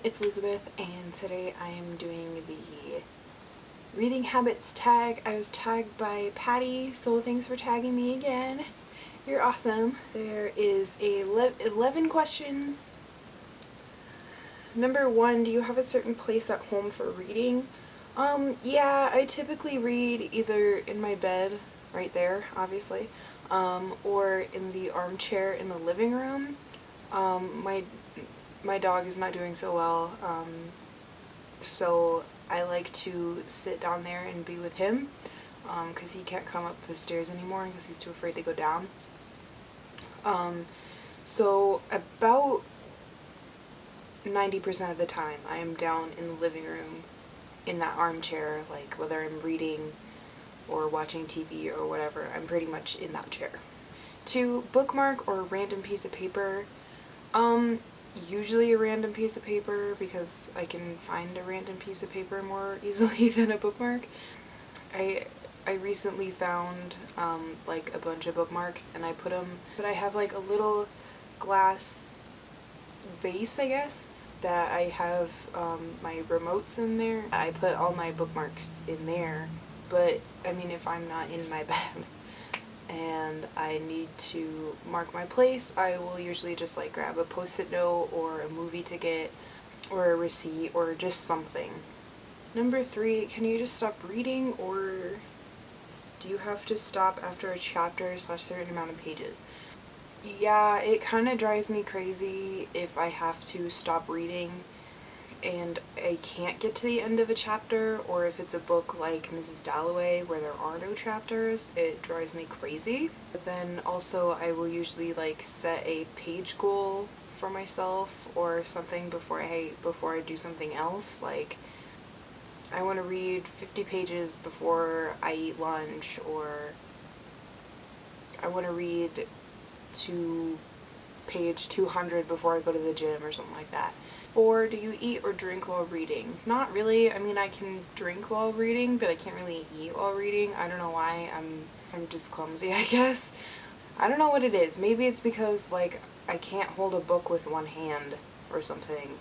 it's Elizabeth, and today I am doing the reading habits tag. I was tagged by Patty, so thanks for tagging me again. You're awesome. There is 11 questions. Number 1, do you have a certain place at home for reading? Yeah, I typically read either in my bed, right there, obviously, or in the armchair in the living room. My dog is not doing so well, so I like to sit down there and be with him, because he can't come up the stairs anymore because he's too afraid to go down. So about 90% of the time I am down in the living room in that armchair, like whether I'm reading or watching TV or whatever, I'm pretty much in that chair. 2, bookmark or random piece of paper. Usually a random piece of paper because I can find a random piece of paper more easily than a bookmark. I recently found like a bunch of bookmarks and I put them, but I have like a little glass vase, I guess, that I have my remotes in there. I put all my bookmarks in there, but I mean, if I'm not in my bed and I need to mark my place, I will usually just like grab a post-it note or a movie ticket or a receipt or just something. Number 3, can you just stop reading, or do you have to stop after a chapter / certain amount of pages? Yeah, it kind of drives me crazy if I have to stop reading and I can't get to the end of a chapter, or if it's a book like Mrs. Dalloway where there are no chapters, it drives me crazy. But then also I will usually like set a page goal for myself or something before I do something else. Like, I want to read 50 pages before I eat lunch, or I want to read to page 200 before I go to the gym or something like that. 4, do you eat or drink while reading? Not really. I mean, I can drink while reading, but I can't really eat while reading. I don't know why. I'm just clumsy, I guess. I don't know what it is. Maybe it's because like I can't hold a book with one hand or something.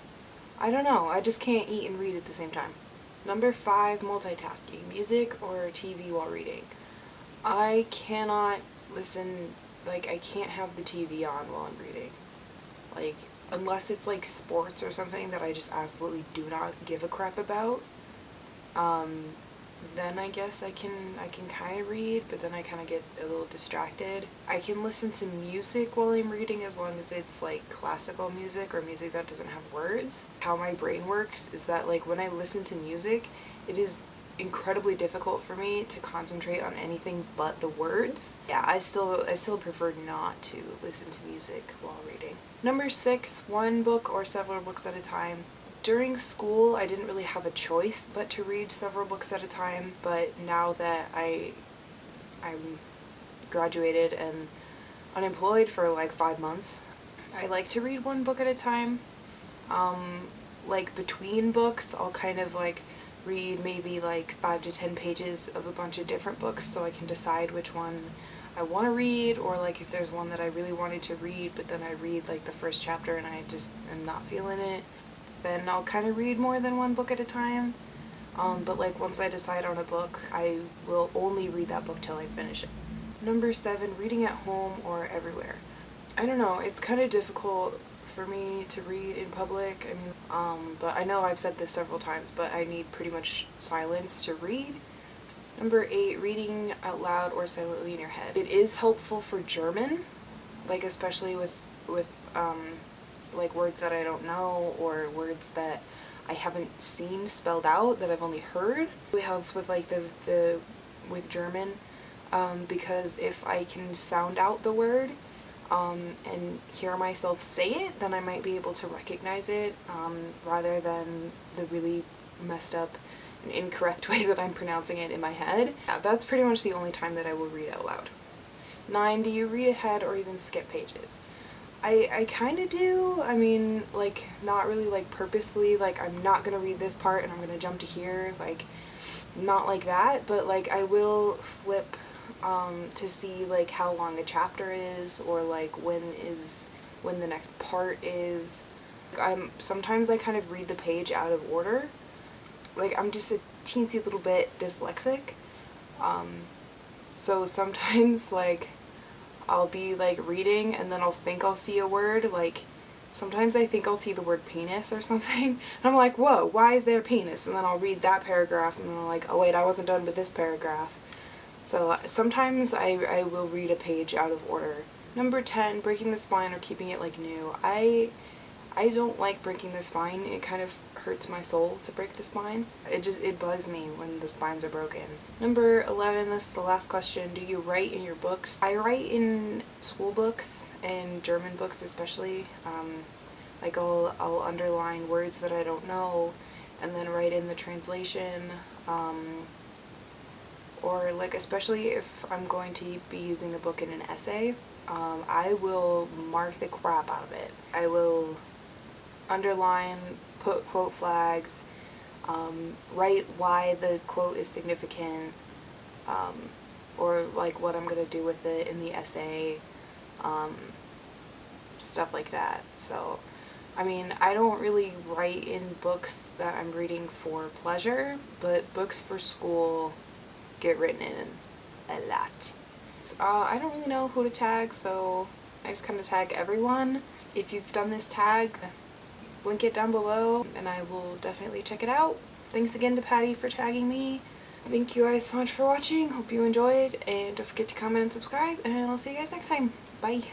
I don't know. I just can't eat and read at the same time. Number 5, multitasking. Music or TV while reading? I cannot listen, like I can't have the TV on while I'm reading. Like, unless it's like sports or something that I just absolutely do not give a crap about, then I guess I can kind of read, but then I kind of get a little distracted. I can listen to music while I'm reading as long as it's like classical music or music that doesn't have words. How my brain works is that like when I listen to music, it is incredibly difficult for me to concentrate on anything but the words. Yeah, I still prefer not to listen to music while reading. Number 6, one book or several books at a time. During school, I didn't really have a choice but to read several books at a time, but now that I'm graduated and unemployed for like 5 months, I like to read one book at a time. Like between books, I'll kind of like read maybe like 5 to 10 pages of a bunch of different books so I can decide which one I want to read, or like if there's one that I really wanted to read but then I read like the first chapter and I just am not feeling it, then I'll kind of read more than one book at a time. But like once I decide on a book, I will only read that book till I finish it. Number 7, reading at home or everywhere. I don't know, it's kind of difficult for me to read in public. I mean, but I know I've said this several times, but I need pretty much silence to read. Number 8, reading out loud or silently in your head. It is helpful for German, like especially with like words that I don't know or words that I haven't seen spelled out that I've only heard. It really helps with like with German, because if I can sound out the word and hear myself say it, then I might be able to recognize it, rather than the really messed up and incorrect way that I'm pronouncing it in my head. Yeah, that's pretty much the only time that I will read out loud. 9, do you read ahead or even skip pages? I kind of do. I mean, like, not really like purposefully, like I'm not gonna read this part and I'm gonna jump to here, like, not like that, but like I will flip to see like how long a chapter is, or like when the next part is, Sometimes I kind of read the page out of order. Like, I'm just a teensy little bit dyslexic. So sometimes, like, I'll be, like, reading and then I'll think I'll see a word. Like, sometimes I think I'll see the word penis or something. And I'm like, whoa, why is there penis? And then I'll read that paragraph and then I'm like, oh wait, I wasn't done with this paragraph. So sometimes I will read a page out of order. Number 10, breaking the spine or keeping it like new. I don't like breaking the spine. It kind of hurts my soul to break the spine. It bugs me when the spines are broken. Number 11, this is the last question. Do you write in your books? I write in school books and German books especially. Like I'll underline words that I don't know and then write in the translation. Or like, especially if I'm going to be using a book in an essay, I will mark the crap out of it. I will underline, put quote flags, write why the quote is significant, or like what I'm going to do with it in the essay, stuff like that. So, I mean, I don't really write in books that I'm reading for pleasure, but books for school get written in a lot. I don't really know who to tag, so I just kind of tag everyone. If you've done this tag, link it down below and I will definitely check it out. Thanks again to Patty for tagging me. Thank you guys so much for watching. Hope you enjoyed, and don't forget to comment and subscribe, and I'll see you guys next time. Bye.